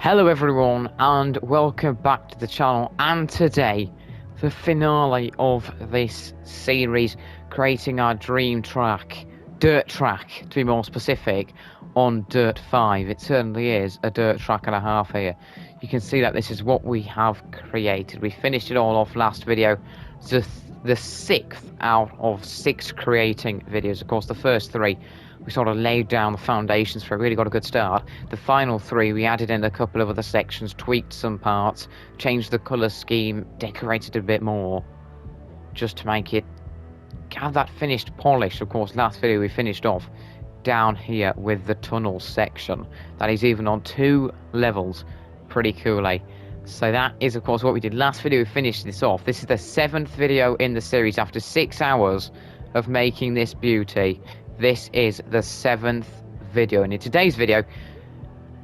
Hello everyone and welcome back to the channel, and today the finale of this series, creating our dream track, dirt track to be more specific, on Dirt 5. It certainly is a dirt track and a half here. You can see that this is what we have created. We finished it all off last video, the 6th out of 6 creating videos. Of course the first 3 we sort of laid down the foundations for it, really got a good start. The final 3 we added in a couple of other sections, tweaked some parts, changed the colour scheme, decorated a bit more, just to make it have that finished polish. Of course last video we finished off down here with the tunnel section. That is even on 2 levels, pretty cool, eh? So that is of course what we did last video. We finished this off. This is the 7th video in the series after 6 hours of making this beauty. This is the 7th video, and in today's video,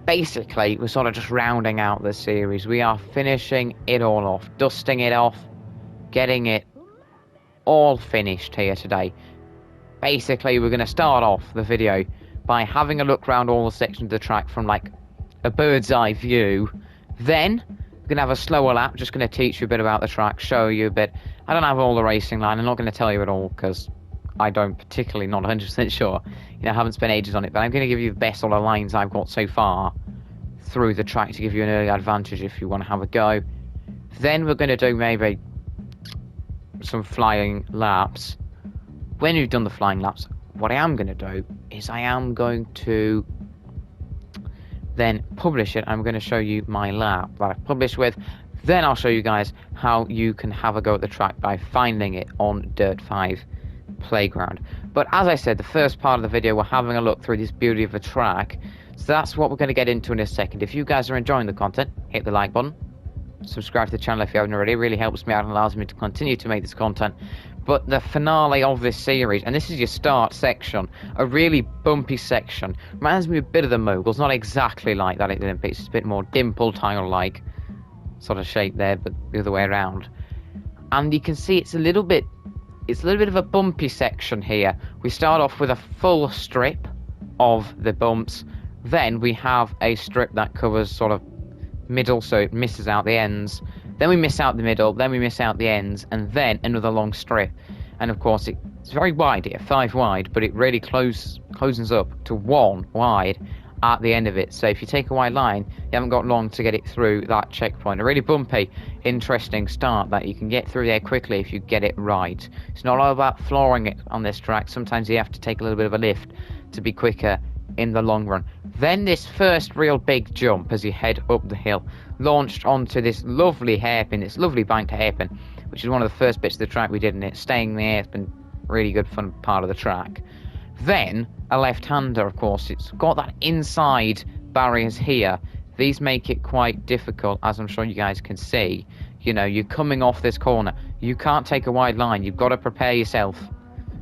basically, we're sort of just rounding out the series. We are finishing it all off, dusting it off, getting it all finished here today. Basically, we're going to start off the video by having a look around all the sections of the track from, like, a bird's eye view. Then, we're going to have a slower lap, just going to teach you a bit about the track, show you a bit. I don't have all the racing line, I'm not going to tell you it all, because I don't particularly, not 100% sure. I haven't spent ages on it, but I'm going to give you the best sort of lines I've got so far through the track to give you an early advantage if you want to have a go. Then we're going to do maybe some flying laps. When we've done the flying laps, what I am going to do is I am going to then publish it. I'm going to show you my lap that I've published with. Then I'll show you guys how you can have a go at the track by finding it on Dirt 5 Playground. But as I said, the first part of the video, we're having a look through this beauty of a track, so that's what we're going to get into in a second. If you guys are enjoying the content, hit the like button, subscribe to the channel if you haven't already. It really helps me out and allows me to continue to make this content. But the finale of this series, and this is your start section, a really bumpy section, reminds me a bit of the Moguls, not exactly like that at the Olympics, it's a bit more dimple tile like sort of shape there, but the other way around. And you can see it's a little bit of a bumpy section here. We start off with a full strip of the bumps, then we have a strip that covers sort of middle, so it misses out the ends, then we miss out the middle, then we miss out the ends, and then another long strip. And of course it's very wide here, 5 wide, but it really closes up to 1 wide at the end of it. So if you take a wide line, you haven't got long to get it through that checkpoint. A really bumpy, interesting start that you can get through there quickly if you get it right. It's not all about flooring it on this track. Sometimes you have to take a little bit of a lift to be quicker in the long run. Then this first real big jump as you head up the hill, launched onto this lovely hairpin, this lovely banked hairpin, which is one of the first bits of the track we did in it. Staying there, it's been a really good fun part of the track. Then a left-hander, of course, it's got that inside barriers here. These make it quite difficult, as I'm sure you guys can see. You know, you're coming off this corner, you can't take a wide line, you've got to prepare yourself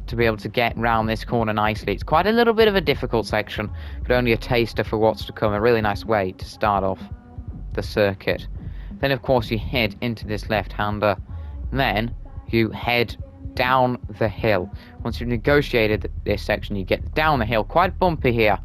to be able to get round this corner nicely. It's quite a little bit of a difficult section, but only a taster for what's to come. A really nice way to start off the circuit. Then of course you head into this left-hander, and then you head down the hill. Once you've negotiated this section, you get down the hill, quite bumpy here.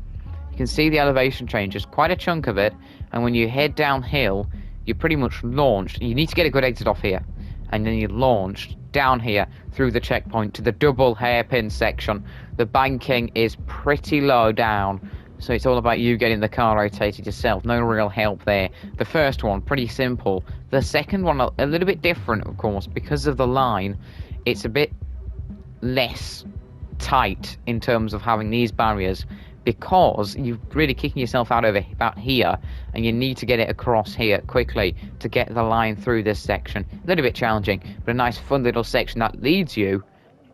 You can see the elevation changes, quite a chunk of it, and when you head downhill, you're pretty much launched. You need to get a good exit off here, and then you're launched down here through the checkpoint to the double hairpin section. The banking is pretty low down, so it's all about you getting the car rotated yourself. No real help there. The first one, pretty simple. The second one, a little bit different, of course, because of the line. It's a bit less tight in terms of having these barriers, because you're really kicking yourself out over about here, and you need to get it across here quickly to get the line through this section. A little bit challenging, but a nice fun little section that leads you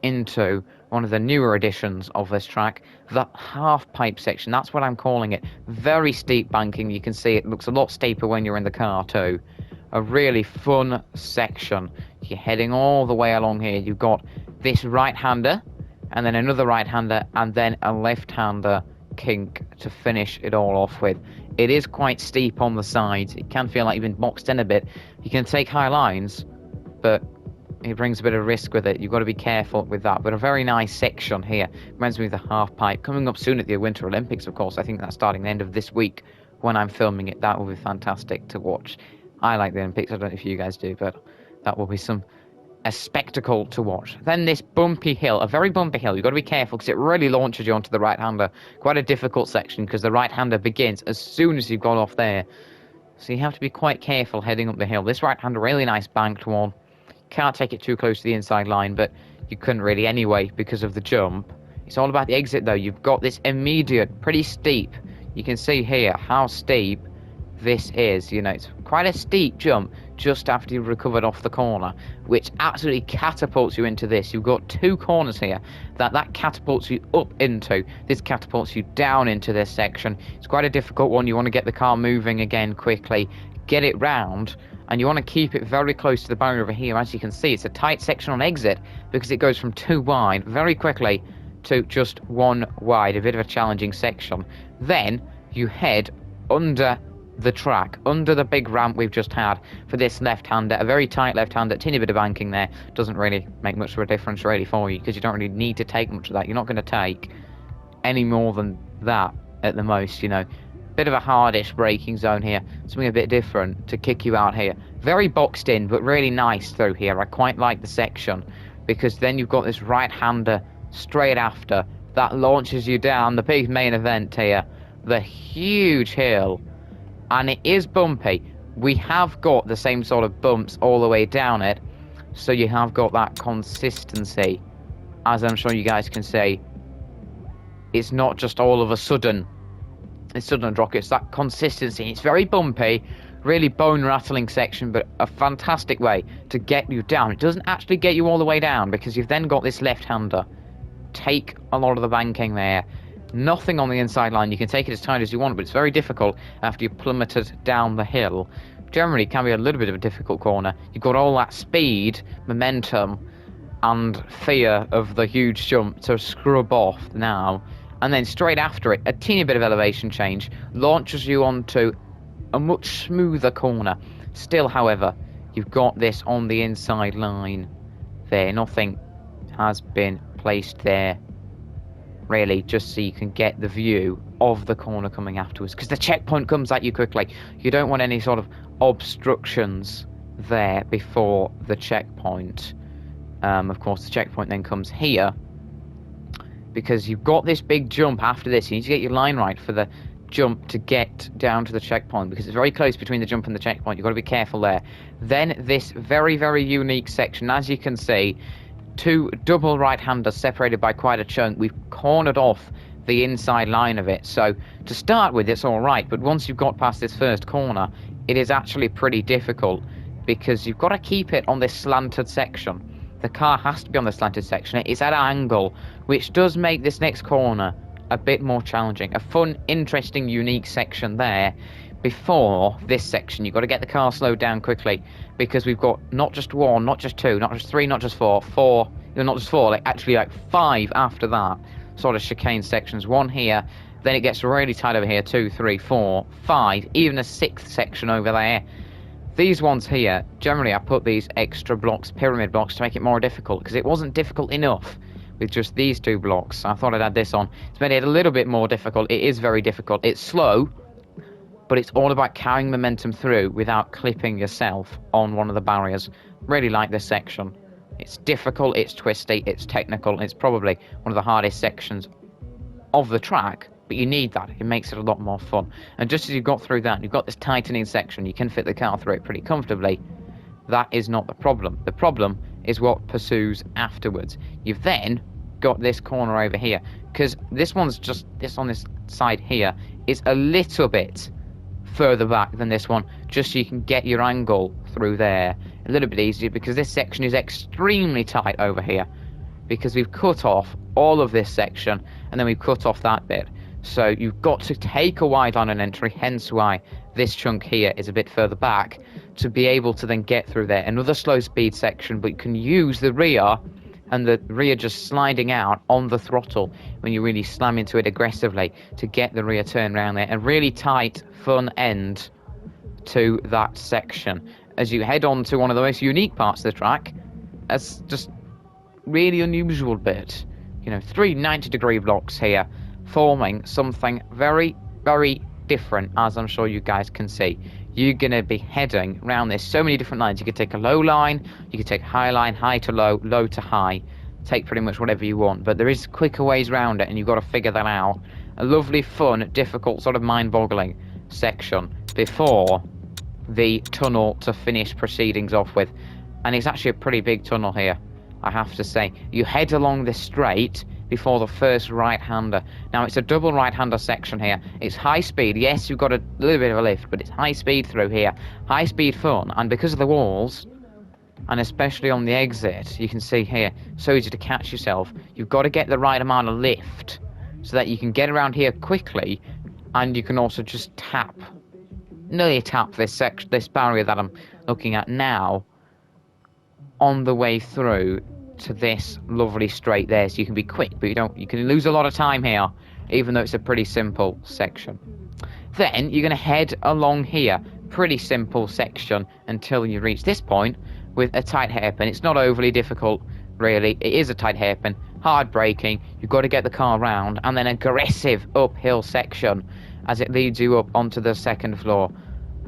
into one of the newer editions of this track, the half pipe section. That's what I'm calling it. Very steep banking. You can see it looks a lot steeper when you're in the car too. A really fun section. You're heading all the way along here. You've got this right-hander, and then another right-hander, and then a left-hander kink to finish it all off with. It is quite steep on the sides. It can feel like you've been boxed in a bit. You can take high lines, but it brings a bit of risk with it. You've got to be careful with that. But a very nice section here. Reminds me of the half pipe. Coming up soon at the Winter Olympics, of course. I think that's starting the end of this week when I'm filming it. That will be fantastic to watch. I like the Olympics. I don't know if you guys do, but that will be a spectacle to watch. Then this bumpy hill, a very bumpy hill. You've got to be careful because it really launches you onto the right-hander. Quite a difficult section because the right-hander begins as soon as you've got off there. So you have to be quite careful heading up the hill. This right-hander, really nice banked one. Can't take it too close to the inside line, but you couldn't really anyway because of the jump. It's all about the exit though. You've got this immediate, pretty steep. You can see here how steep this is. You know, it's quite a steep jump just after you've recovered off the corner, which absolutely catapults you into this. You've got two corners here that catapults you up into. This catapults you down into this section. It's quite a difficult one. You want to get the car moving again quickly, get it round, and you want to keep it very close to the barrier over here. As you can see, it's a tight section on exit because it goes from 2 wide very quickly to just 1 wide, a bit of a challenging section. Then you head under the track, under the big ramp we've just had for this left-hander, a very tight left-hander, teeny bit of banking there. Doesn't really make much of a difference really for you because you don't really need to take much of that. You're not going to take any more than that at the most, you know. Bit of a hardish braking zone here, something a bit different to kick you out here. Very boxed in, but really nice through here. I quite like the section because then you've got this right-hander straight after that launches you down the big main event here, the huge hill. And it is bumpy. We have got the same sort of bumps all the way down it, so you have got that consistency. As I'm sure you guys can see, it's not just all of a sudden it's sudden drop. It's that consistency. It's very bumpy, really bone-rattling section, but a fantastic way to get you down. It doesn't actually get you all the way down because you've then got this left-hander. Take a lot of the banking there. Nothing on the inside line. You can take it as tight as you want, but it's very difficult after you've plummeted down the hill. Generally, it can be a little bit of a difficult corner. You've got all that speed, momentum, and fear of the huge jump to scrub off now. And then straight after it, a teeny bit of elevation change launches you onto a much smoother corner. Still, however, you've got this on the inside line there. Nothing has been placed there, really, just so you can get the view of the corner coming afterwards, because the checkpoint comes at you quickly. You don't want any sort of obstructions there before the checkpoint. Of course, the checkpoint then comes here, because you've got this big jump after this. You need to get your line right for the jump to get down to the checkpoint, because it's very close between the jump and the checkpoint. You've got to be careful there. Then this very, very unique section, as you can see, two double right-handers separated by quite a chunk. We've cornered off the inside line of it, so to start with it's all right, but once you've got past this first corner, it is actually pretty difficult, because you've got to keep it on this slanted section. The car has to be on the slanted section. It's at an angle, which does make this next corner a bit more challenging. A fun, interesting, unique section there. Before this section, you've got to get the car slowed down quickly, because we've got not just one, not just two, not just three, not just four, not just four, actually five after that sort of chicane sections. One here, then it gets really tight over here, 2, 3, 4, 5, even a sixth section over there. These ones here, generally I put these extra blocks, pyramid blocks, to make it more difficult, because it wasn't difficult enough with just these two blocks. I thought I'd add this on. It's made it a little bit more difficult. It is very difficult. It's slow, but it's all about carrying momentum through without clipping yourself on one of the barriers. Really like this section. It's difficult, it's twisty, it's technical. It's probably one of the hardest sections of the track, but you need that. It makes it a lot more fun. And just as you've got through that, you've got this tightening section. You can fit the car through it pretty comfortably. That is not the problem. The problem is what pursues afterwards. You've then got this corner over here, because this one's just, this on this side here is a little bit further back than this one, just so you can get your angle through there a little bit easier, because this section is extremely tight over here, because we've cut off all of this section and then we've cut off that bit. So you've got to take a wide line on entry, hence why this chunk here is a bit further back, to be able to then get through there. Another slow speed section, but you can use the rear, and the rear just sliding out on the throttle when you really slam into it aggressively to get the rear turn around there. A really tight, fun end to that section. As you head on to one of the most unique parts of the track, it's just really unusual bit. You know, 3 90-degree blocks here, forming something very, very different, as I'm sure you guys can see. You're going to be heading around this so many different lines. You could take a low line, you could take a high line, high to low, low to high. Take pretty much whatever you want, but there is quicker ways around it, and you've got to figure that out. A lovely, fun, difficult, sort of mind-boggling section before the tunnel to finish proceedings off with. And it's actually a pretty big tunnel here, I have to say. You head along this straight before the first right-hander. Now, it's a double right-hander section here. It's high speed. Yes, you've got a little bit of a lift, but it's high speed through here. High speed fun, and because of the walls, and especially on the exit, you can see here, so easy to catch yourself. You've got to get the right amount of lift so that you can get around here quickly, and you can also just nearly tap this barrier that I'm looking at now on the way through to this lovely straight there, so you can be quick, but you can lose a lot of time here, even though it's a pretty simple section. Then you're going to head along here, pretty simple section, until you reach this point with a tight hairpin. It's not overly difficult, really. It is a tight hairpin, hard braking. You've got to get the car round, and then aggressive uphill section as it leads you up onto the second floor.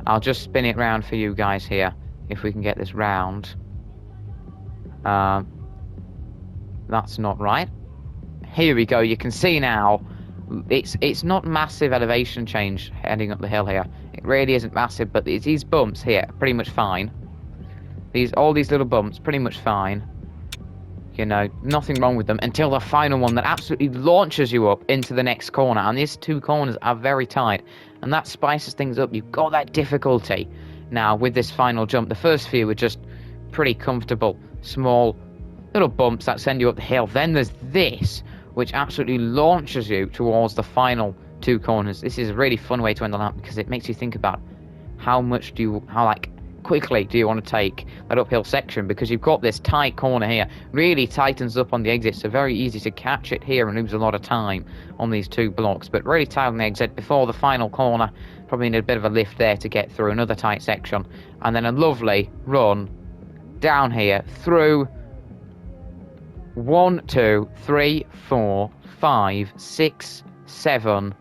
I'll just spin it round for you guys here, if we can get this round. That's not right. Here we go. You can see now it's not massive elevation change heading up the hill here. It really isn't massive, but these bumps here are pretty much fine. All these little bumps, pretty much fine. You know, nothing wrong with them until the final one that absolutely launches you up into the next corner. And these two corners are very tight, and that spices things up. You've got that difficulty now with this final jump. The first few were just pretty comfortable, small little bumps that send you up the hill. Then there's this, which absolutely launches you towards the final two corners. This is a really fun way to end the lap, because it makes you think about how quickly do you want to take that uphill section, because you've got this tight corner here, really tightens up on the exit, so very easy to catch it here and lose a lot of time on these two blocks, but really tight on the exit before the final corner. Probably need a bit of a lift there to get through another tight section, and then a lovely run down here through 1, 2, 3, 4, 5, 6, 7,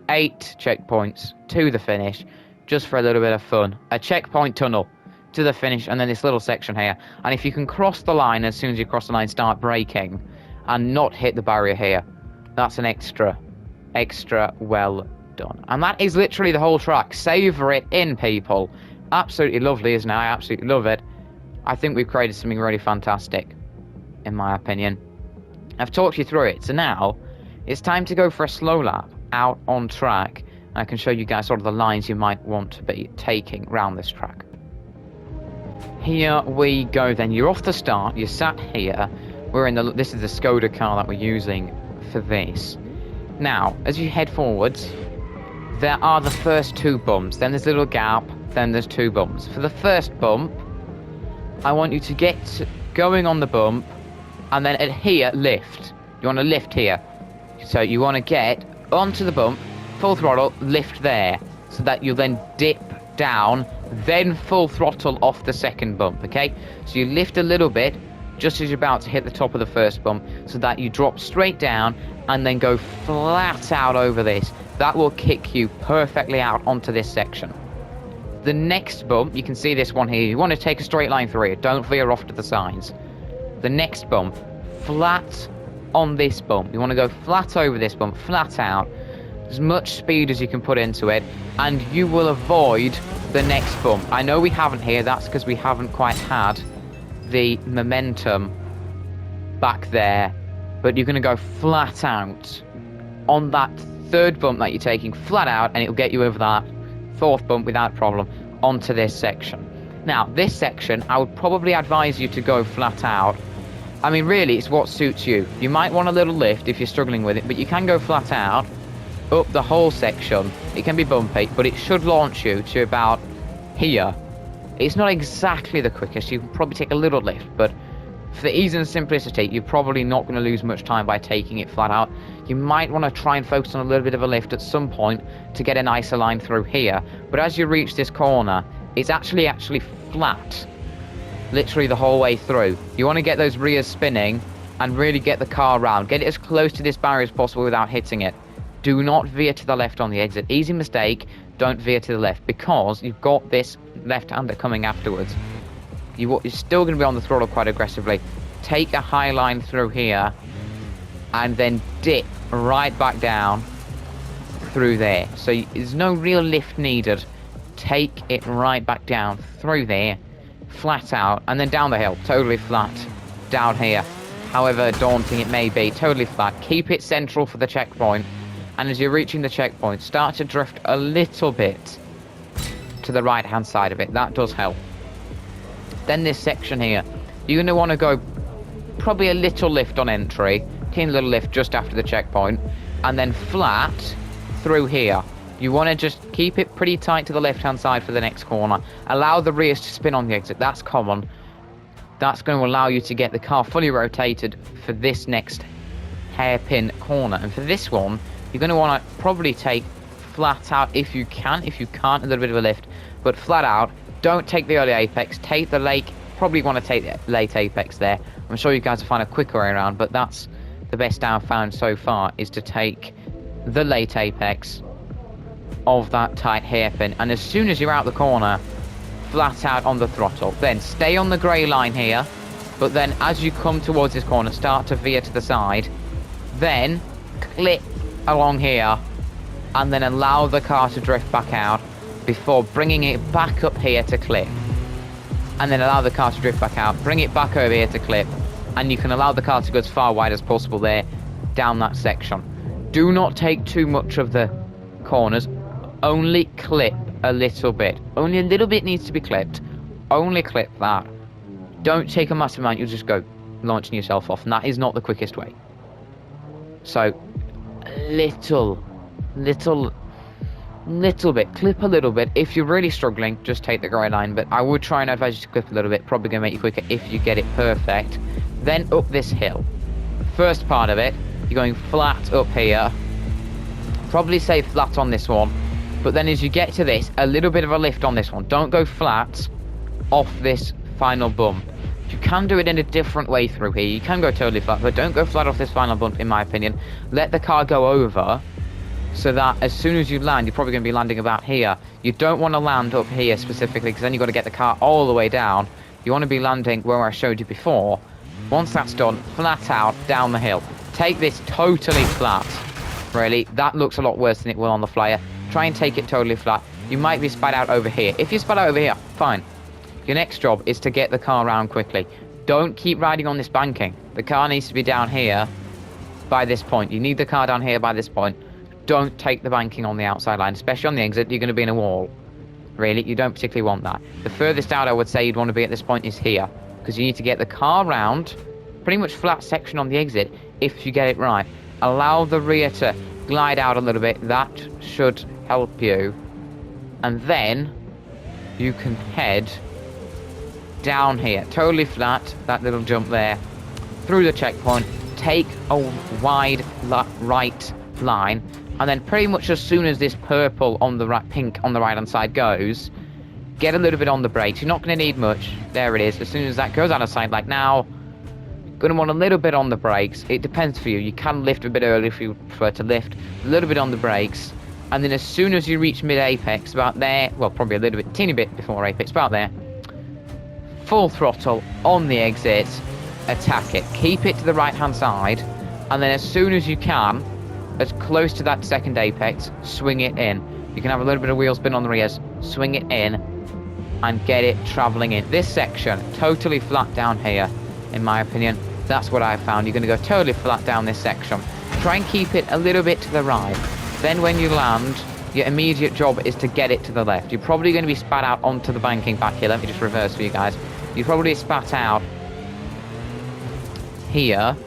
8 checkpoints to the finish, just for a little bit of fun. A checkpoint tunnel to the finish, and then this little section here. And if you can cross the line, as soon as you cross the line, start braking and not hit the barrier here, that's an extra well done. And that is literally the whole track. Savor it in, people. Absolutely lovely, isn't it? I absolutely love it. I think we've created something really fantastic, in my opinion. I've talked you through it, so now it's time to go for a slow lap out on track, and I can show you guys sort of the lines you might want to be taking around this track. Here we go then. You're off the start, you're sat here. This is the Skoda car that we're using for this. Now, as you head forwards, there are the first two bumps, then there's a little gap, then there's two bumps. For the first bump, I want you to get going on the bump, and then at here, lift. You want to lift here. So you want to get onto the bump, full throttle, lift there, so that you'll then dip down, then full throttle off the second bump, okay? So you lift a little bit, just as you're about to hit the top of the first bump, so that you drop straight down, and then go flat out over this. That will kick you perfectly out onto this section. The next bump, you can see this one here, you want to take a straight line through it, don't veer off to the sides. The next bump, flat on this bump. You want to go flat over this bump, flat out, as much speed as you can put into it, and you will avoid the next bump. I know we haven't here, that's because we haven't quite had the momentum back there, but you're going to go flat out on that third bump that you're taking, flat out, and it'll get you over that fourth bump without problem onto this section. Now, this section, I would probably advise you to go flat out. I mean, really, it's what suits you. You might want a little lift if you're struggling with it, but you can go flat out up the whole section. It can be bumpy, but it should launch you to about here. It's not exactly the quickest. You can probably take a little lift, but for the ease and simplicity, you're probably not going to lose much time by taking it flat out. You might want to try and focus on a little bit of a lift at some point to get a nicer line through here. But as you reach this corner, it's actually flat, literally the whole way through. You want to get those rears spinning and really get the car round. Get it as close to this barrier as possible without hitting it. Do not veer to the left on the exit. Easy mistake, don't veer to the left, because you've got this left-hander coming afterwards. You're still going to be on the throttle quite aggressively. Take a high line through here, and then dip right back down through there. So there's no real lift needed. Take it right back down through there, flat out, and then down the hill, totally flat, down here. However daunting it may be, totally flat. Keep it central for the checkpoint. And as you're reaching the checkpoint, start to drift a little bit to the right-hand side of it. That does help. Then this section here, you're going to want to go probably a little lift on entry, teeny little lift just after the checkpoint, and then flat through here. You want to just keep it pretty tight to the left-hand side for the next corner. Allow the rears to spin on the exit. That's common. That's going to allow you to get the car fully rotated for this next hairpin corner. And for this one, you're going to want to probably take flat out if you can. If you can't, a little bit of a lift. But flat out, don't take the early apex. Take the late, probably want to take the late apex there. I'm sure you guys will find a quicker way around, but that's the best I've found so far, is to take the late apex of that tight hairpin. And as soon as you're out the corner, flat out on the throttle. Then stay on the grey line here, but then as you come towards this corner, start to veer to the side. Then clip along here, and then allow the car to drift back out before bringing it back up here to clip. And then allow the car to drift back out, bring it back over here to clip, and you can allow the car to go as far wide as possible there down that section. Do not take too much of the corners, only clip a little bit. Only a little bit needs to be clipped. Only clip that. Don't take a massive amount, you'll just go launching yourself off, and that is not the quickest way. So little bit, clip a little bit. If you're really struggling, just take the grey line, but I would try and advise you to clip a little bit. Probably gonna make you quicker if you get it perfect. Then up this hill, first part of it, you're going flat up here, probably say flat on this one, but then as you get to this, a little bit of a lift on this one. Don't go flat off this final bump. You can do it in a different way through here. You can go totally flat, but don't go flat off this final bump, in my opinion. Let the car go over, so that as soon as you land, you're probably going to be landing about here. You don't want to land up here specifically, because then you've got to get the car all the way down. You want to be landing where I showed you before. Once that's done, flat out down the hill. Take this totally flat. Really, that looks a lot worse than it will on the flyer. Try and take it totally flat. You might be spat out over here. If you spat out over here, fine. Your next job is to get the car around quickly. Don't keep riding on this banking. The car needs to be down here by this point. You need the car down here by this point. Don't take the banking on the outside line, especially on the exit. You're going to be in a wall. Really, you don't particularly want that. The furthest out I would say you'd want to be at this point is here, because you need to get the car round, pretty much flat section on the exit, if you get it right. Allow the rear to glide out a little bit. That should help you. And then you can head down here, totally flat, that little jump there, through the checkpoint, take a wide right line, and then pretty much as soon as this purple on the right, pink on the right hand side goes, get a little bit on the brakes. You're not going to need much. There it is. As soon as that goes out of sight, like now, going to want a little bit on the brakes. It depends for you. You can lift a bit early if you prefer to lift, a little bit on the brakes, and then as soon as you reach mid-apex, about there, well, probably a little bit, teeny bit before apex, about there, full throttle on the exit, attack it. Keep it to the right-hand side, and then as soon as you can, as close to that second apex, swing it in. You can have a little bit of wheel spin on the rears, swing it in, and get it travelling in. This section, totally flat down here, in my opinion. That's what I found. You're going to go totally flat down this section. Try and keep it a little bit to the right. Then when you land, your immediate job is to get it to the left. You're probably going to be spat out onto the banking back here. Let me just reverse for you guys. You're probably spat out here.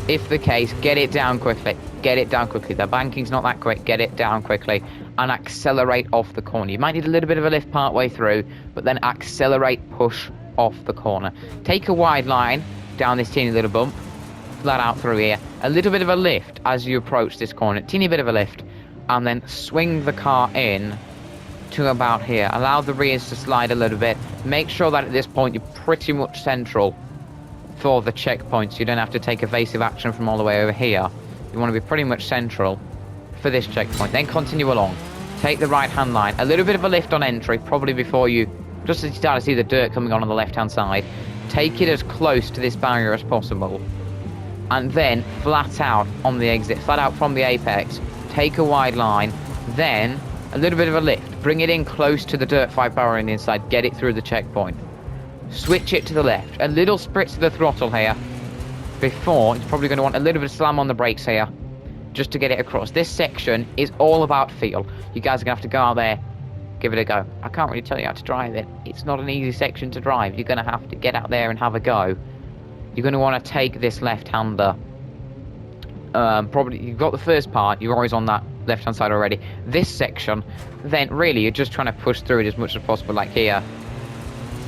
If the case, get it down quickly. Get it down quickly. The banking's not that quick. Get it down quickly and accelerate off the corner. You might need a little bit of a lift part way through, but then accelerate, push off the corner. Take a wide line down this teeny little bump, flat out through here. A little bit of a lift as you approach this corner. Teeny bit of a lift, and then swing the car in to about here. Allow the rears to slide a little bit. Make sure that at this point you're pretty much central for the checkpoints. You don't have to take evasive action from all the way over here. You want to be pretty much central for this checkpoint. Then continue along. Take the right-hand line. A little bit of a lift on entry, probably before you, just as you start to see the dirt coming on the left-hand side. Take it as close to this barrier as possible. And then flat out on the exit, flat out from the apex. Take a wide line. Then a little bit of a lift. Bring it in close to the Dirt 5 barrier on the inside. Get it through the checkpoint. Switch it to the left. A little spritz to the throttle here. Before, you're probably going to want a little bit of slam on the brakes here. Just to get it across. This section is all about feel. You guys are going to have to go out there, give it a go. I can't really tell you how to drive it. It's not an easy section to drive. You're going to have to get out there and have a go. You're going to want to take this left-hander. Probably, you've got the first part. You're always on that left-hand side already. This section, then really you're just trying to push through it as much as possible, like here.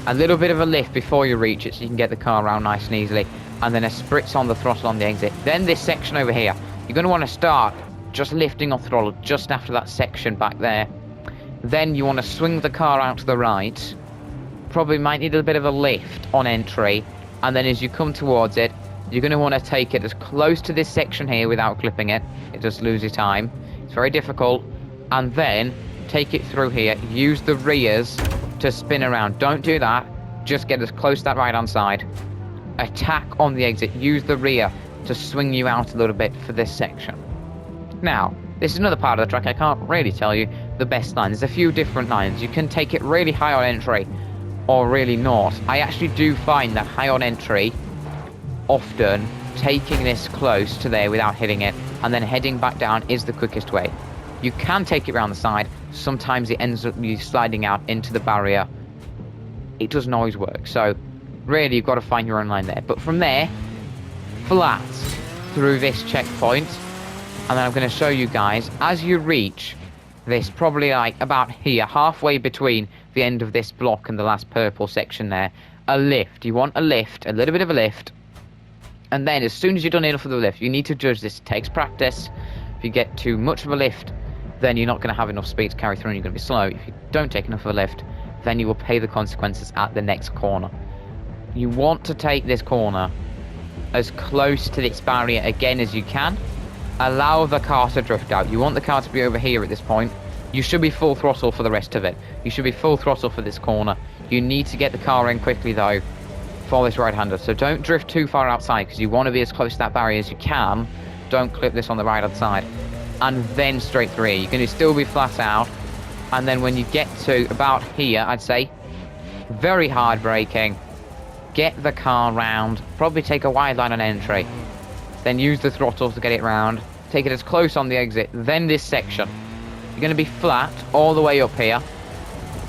A little bit of a lift before you reach it so you can get the car around nice and easily. And then a spritz on the throttle on the exit. Then this section over here. You're going to want to start just lifting off throttle just after that section back there. Then you want to swing the car out to the right. Probably might need a bit of a lift on entry. And then as you come towards it, you're going to want to take it as close to this section here without clipping it. It just loses time. It's very difficult. And then take it through here. Use the rears to spin around. Don't do that. Just get as close to that right-hand side. Attack on the exit. Use the rear to swing you out a little bit for this section. Now, this is another part of the track I can't really tell you the best line. There's a few different lines. You can take it really high on entry or really not. I actually do find that high on entry, often taking this close to there without hitting it and then heading back down is the quickest way. You can take it around the side. Sometimes it ends up you sliding out into the barrier. It doesn't always work. So really you've got to find your own line there. But from there, flat through this checkpoint, and then I'm going to show you guys as you reach this, probably like about here, halfway between the end of this block and the last purple section there, a lift. You want a lift, a little bit of a lift, and then as soon as you've done enough of the lift, you need to judge this. It takes practice. If you get too much of a lift, then you're not going to have enough speed to carry through and you're going to be slow. If you don't take enough of a lift, then you will pay the consequences at the next corner. You want to take this corner as close to this barrier again as you can. Allow the car to drift out. You want the car to be over here at this point. You should be full throttle for the rest of it. You should be full throttle for this corner. You need to get the car in quickly though for this right-hander. So don't drift too far outside because you want to be as close to that barrier as you can. Don't clip this on the right-hand side. And then straight through here. You're going to still be flat out. And then when you get to about here, I'd say, very hard braking. Get the car round, probably take a wide line on entry, then use the throttle to get it round, take it as close on the exit, then this section. You're going to be flat all the way up here,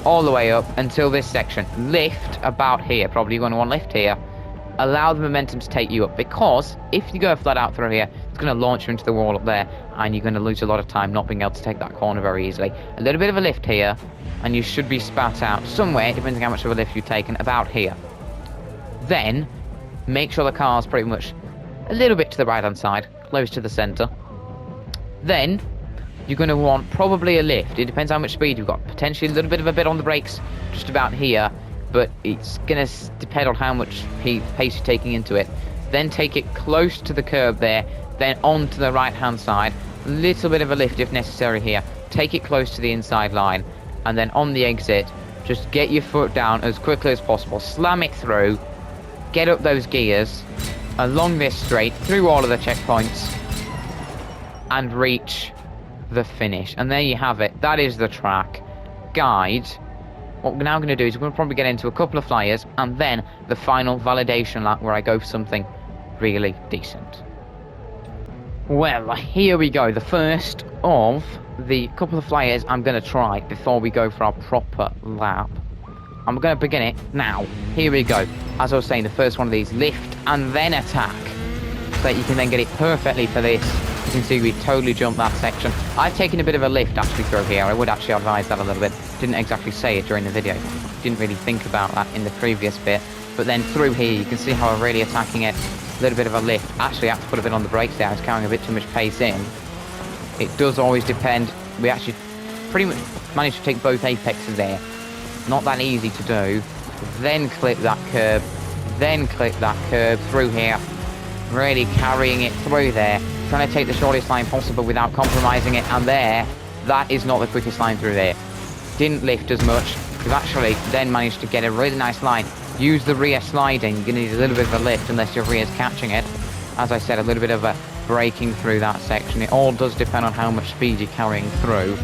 all the way up until this section. Lift about here, probably you're going to want to lift here. Allow the momentum to take you up, because if you go flat out through here, it's going to launch you into the wall up there, and you're going to lose a lot of time not being able to take that corner very easily. A little bit of a lift here, and you should be spat out somewhere, depending on how much of a lift you've taken, about here. Then, make sure the car's pretty much a little bit to the right-hand side, close to the centre. Then, you're going to want probably a lift. It depends how much speed you've got. Potentially a little bit of a bit on the brakes, just about here. But it's going to depend on how much pace you're taking into it. Then take it close to the curb there. Then onto the right-hand side. A little bit of a lift if necessary here. Take it close to the inside line. And then on the exit, just get your foot down as quickly as possible. Slam it through. Get up those gears along this straight through all of the checkpoints and reach the finish. And there you have it. That is the track guide. What we're now going to do is we're going to probably get into a couple of flyers and then the final validation lap where I go for something really decent. Well, here we go. The first of the couple of flyers I'm going to try before we go for our proper lap. I'm going to begin it now. Here we go. As I was saying, the first one of these, lift and then attack. So that you can then get it perfectly for this. You can see we totally jumped that section. I've taken a bit of a lift actually through here. I would actually advise that a little bit. Didn't exactly say it during the video. Didn't really think about that in the previous bit. But then through here, you can see how I'm really attacking it. A little bit of a lift. Actually, I have to put a bit on the brakes there. I was carrying a bit too much pace in. It does always depend. We actually pretty much managed to take both apexes there. Not that easy to do. Then clip that curb. Then clip that curb through here. Really carrying it through there. trying to take the shortest line possible without compromising it, and there, that is not the quickest line through there. Didn't lift as much. We've actually then managed to get a really nice line. Use the rear sliding. You're going to need a little bit of a lift unless your rear's catching it. As I said, a little bit of a braking through that section. It all does depend on how much speed you're carrying through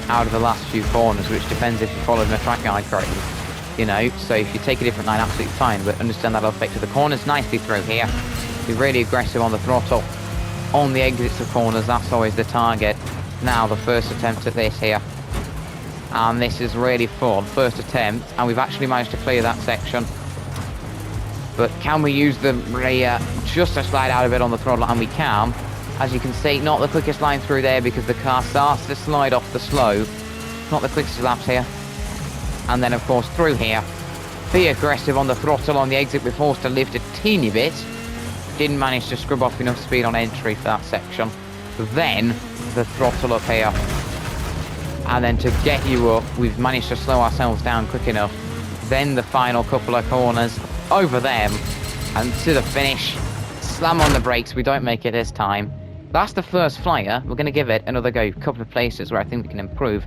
out of the last few corners, which depends if you're following the track guide correctly. You know, so if you take a different line, absolutely fine, but understand that'll affect the corners nicely through here. Be really aggressive on the throttle. On the exits of corners, that's always the target. Now, the first attempt at this here. And this is really fun. First attempt, and we've actually managed to clear that section. But can we use the rear just to slide out a bit on the throttle? And we can. As you can see, not the quickest line through there because the car starts to slide off the slope. Not the quickest laps here. And then, of course, through here. Be aggressive on the throttle. On the exit, we're forced to lift a teeny bit. Didn't manage to scrub off enough speed on entry for that section. Then, the throttle up here. And then to get you up, we've managed to slow ourselves down quick enough. Then the final couple of corners over them. And to the finish. Slam on the brakes. We don't make it this time. That's the first flyer. We're going to give it another go. A couple of places where I think we can improve.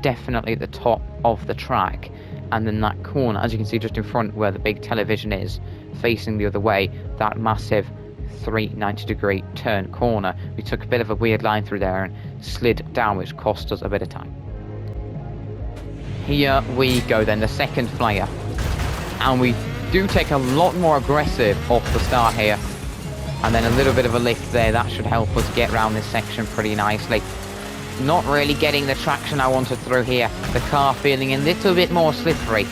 Definitely at the top of the track. And then that corner, as you can see just in front where the big television is, facing the other way, that massive 390-degree turn corner. We took a bit of a weird line through there and slid down, which cost us a bit of time. Here we go then, the second flyer. And we do take a lot more aggressive off the start here. And then a little bit of a lift there. That should help us get around this section pretty nicely. Not really getting the traction I wanted through here. The car feeling a little bit more slippery.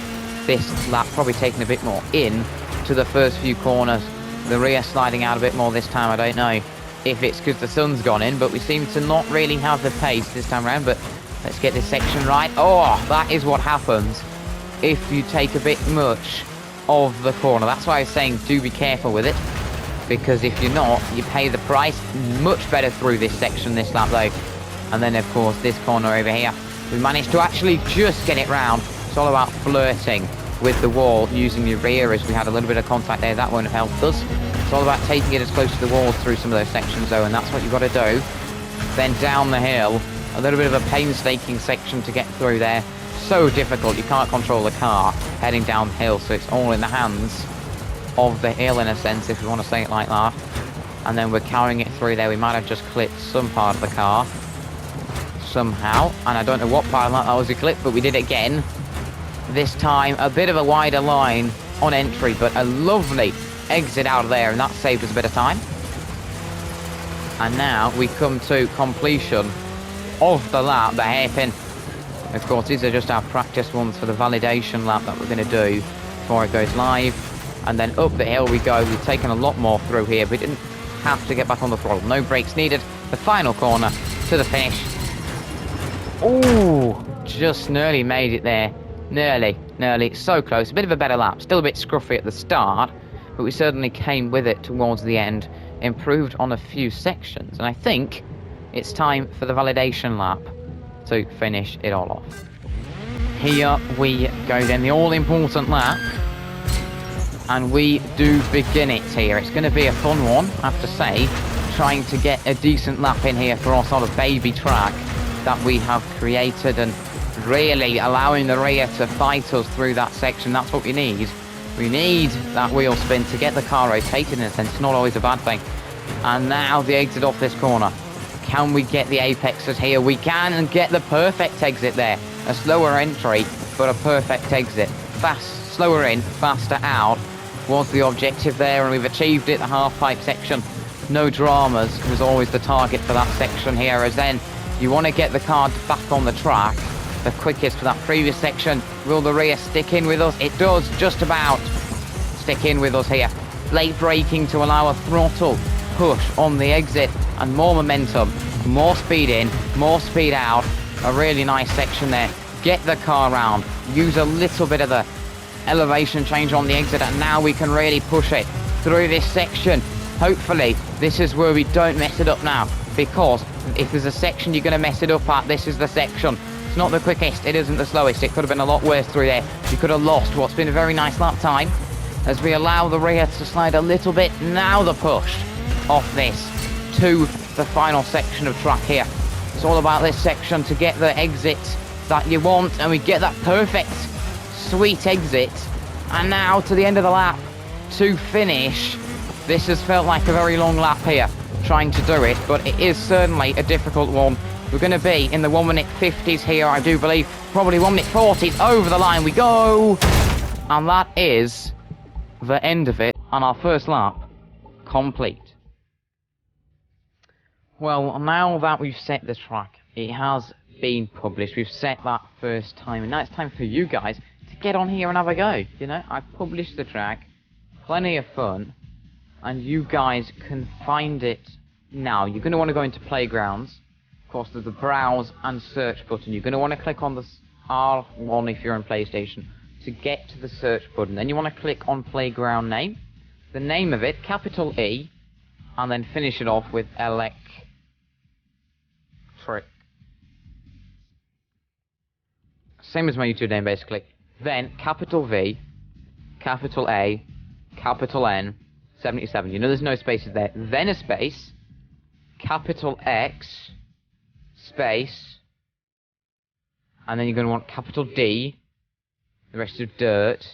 This lap probably taking a bit more in to the first few corners. The rear sliding out a bit more this time. I don't know if it's because the sun's gone in, but we seem to not really have the pace this time around. But let's get this section right. Oh, that is what happens if you take a bit much of the corner. That's why I was saying do be careful with it. Because if you're not, you pay the price. Much better through this section this lap though. And then, of course, this corner over here. We managed to actually just get it round. It's all about flirting with the wall, using your rear as we had a little bit of contact there. That won't have helped us. It's all about taking it as close to the wall through some of those sections, though, and that's what you've got to do. Then down the hill, a little bit of a painstaking section to get through there. So difficult. You can't control the car heading down the hill, so it's all in the hands of the hill, in a sense, if you want to say it like that. And then we're carrying it through there. We might have just clipped some part of the car somehow, and I don't know what part of that was a clip, but we did it again. This time a bit of a wider line on entry, but a lovely exit out of there, and that saved us a bit of time. And now we come to completion of the lap, the hairpin. Of course, these are just our practice ones for the validation lap that we're going to do before it goes live. And then up the hill we go. We've taken a lot more through here. We didn't have to get back on the throttle. No brakes needed. The final corner to the finish. Oh, just nearly made it there. Nearly. So close. A bit of a better lap. Still a bit scruffy at the start, but we certainly came with it towards the end. Improved on a few sections. And I think it's time for the validation lap to finish it all off. Here we go then. The all-important lap. And we do begin it here. It's going to be a fun one, I have to say. Trying to get a decent lap in here for our sort of baby track that we have created, and really allowing the rear to fight us through that section. That's what we need. We need that wheel spin to get the car rotated, in a sense. It's not always a bad thing. And now the exit off this corner. Can we get the apexes here? We can, and get the perfect exit there. A slower entry, but a perfect exit. Fast, slower in, faster out was the objective there, and we've achieved it. The half-pipe section, no dramas, was always the target for that section here, as then you want to get the car back on the track the quickest for that previous section. Will the rear stick in with us? It does, just about stick in with us here. Late braking to allow a throttle push on the exit, and more momentum, more speed in, more speed out. A really nice section there. Get the car round, use a little bit of the elevation change on the exit, and now we can really push it through this section. Hopefully this is where we don't mess it up now, because if there's a section you're going to mess it up at, this is the section. It's not the quickest, it isn't the slowest. It could have been a lot worse through there. You could have lost what's been a very nice lap time as we allow the rear to slide a little bit. Now the push off this to the final section of track here. It's all about this section to get the exit that you want, and we get that perfect, sweet exit. And now to the end of the lap to finish. This has felt like a very long lap here, trying to do it, but it is certainly a difficult one. We're going to be in the 1 minute 50s here, I do believe. Probably 1 minute 40s. Over the line we go. And that is the end of it. And our first lap complete. Well, now that we've set the track, it has been published. We've set that first time. And now it's time for you guys to get on here and have a go. You know, I've published the track. Plenty of fun. And you guys can find it now. You're going to want to go into Playgrounds. Of course, there's the browse and search button. You're going to want to click on the R1 if you're on PlayStation to get to the search button. Then you want to click on Playground name, the name of it, capital E, and then finish it off with electric. Same as my YouTube name, basically. Then capital V, capital A, capital N, 77. You know there's no spaces there. Then a space, capital X, space, and then you're going to want capital D, the rest of dirt,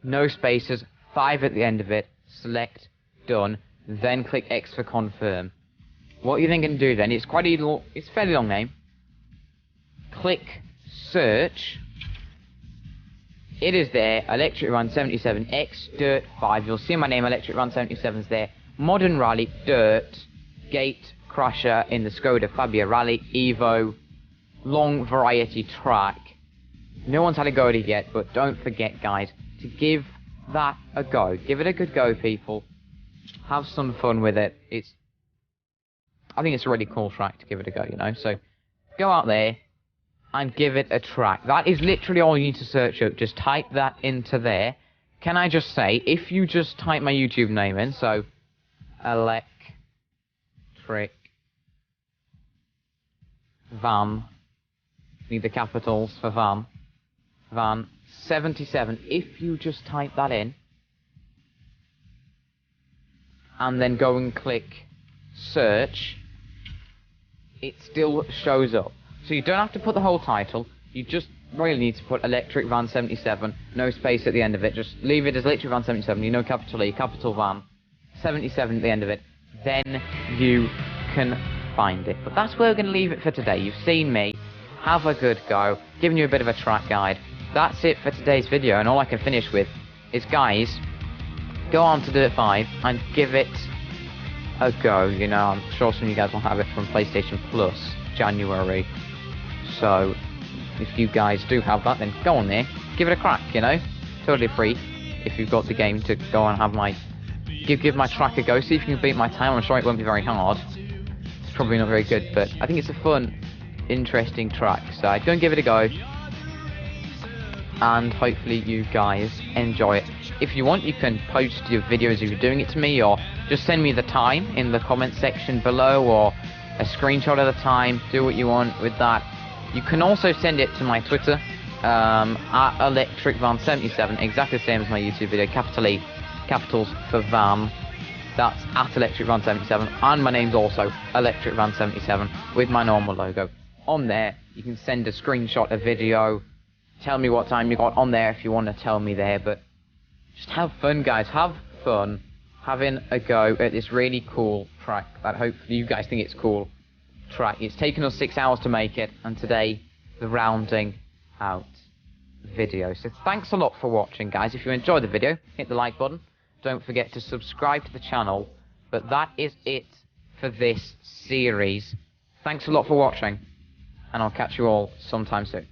no spaces, 5 at the end of it, select, done, then click X for confirm. What you're then going to do then, it's quite a fairly long name, click search, it is there, Electric Run 77, X Dirt 5, you'll see my name, Electric Run 77 is there, Modern Rally, Dirt, Gate, Crusher in the Skoda Fabia Rally, Evo, long variety track. No one's had a go at it yet, but don't forget, guys, to give that a go. Give it a good go, people. Have some fun with it. I think it's a really cool track to give it a go, you know. So go out there and give it a track. That is literally all you need to search up. Just type that into there. Can I just say, if you just type my YouTube name in, so electric van, need the capitals for van 77, if you just type that in and then go and click search, it still shows up. So you don't have to put the whole title, you just really need to put Electric Van 77, no space at the end of it, just leave it as Electric Van 77, you know, capital E, capital Van 77 at the end of it, then you can find it. But that's where we're going to leave it for today. You've seen me have a good go, giving you a bit of a track guide. That's it for today's video, and all I can finish with is, guys, go on to Dirt5 and give it a go. You know, I'm sure some of you guys will have it from PlayStation Plus January, so if you guys do have that, then go on there, give it a crack, you know, totally free. If you've got the game, to go and have my give my track a go, see if you can beat my time. I'm sure it won't be very hard. It's probably not very good, but I think it's a fun, interesting track, so I'd go and give it a go, and hopefully you guys enjoy it. If you want, you can post your videos if you're doing it to me, or just send me the time in the comment section below, or a screenshot of the time. Do what you want with that. You can also send it to my Twitter, at electricvan77, exactly the same as my YouTube video, capital E, capitals for van. That's at electricvan77, and my name's also electricvan77 with my normal logo. On there, you can send a screenshot, a video, tell me what time you got on there if you want to tell me there, but just have fun, guys, have fun having a go at this really cool track that hopefully you guys think it's cool track. It's taken us 6 hours to make it, and today, the rounding out video. So thanks a lot for watching, guys. If you enjoyed the video, hit the like button. Don't forget to subscribe to the channel. But that is it for this series. Thanks a lot for watching, and I'll catch you all sometime soon.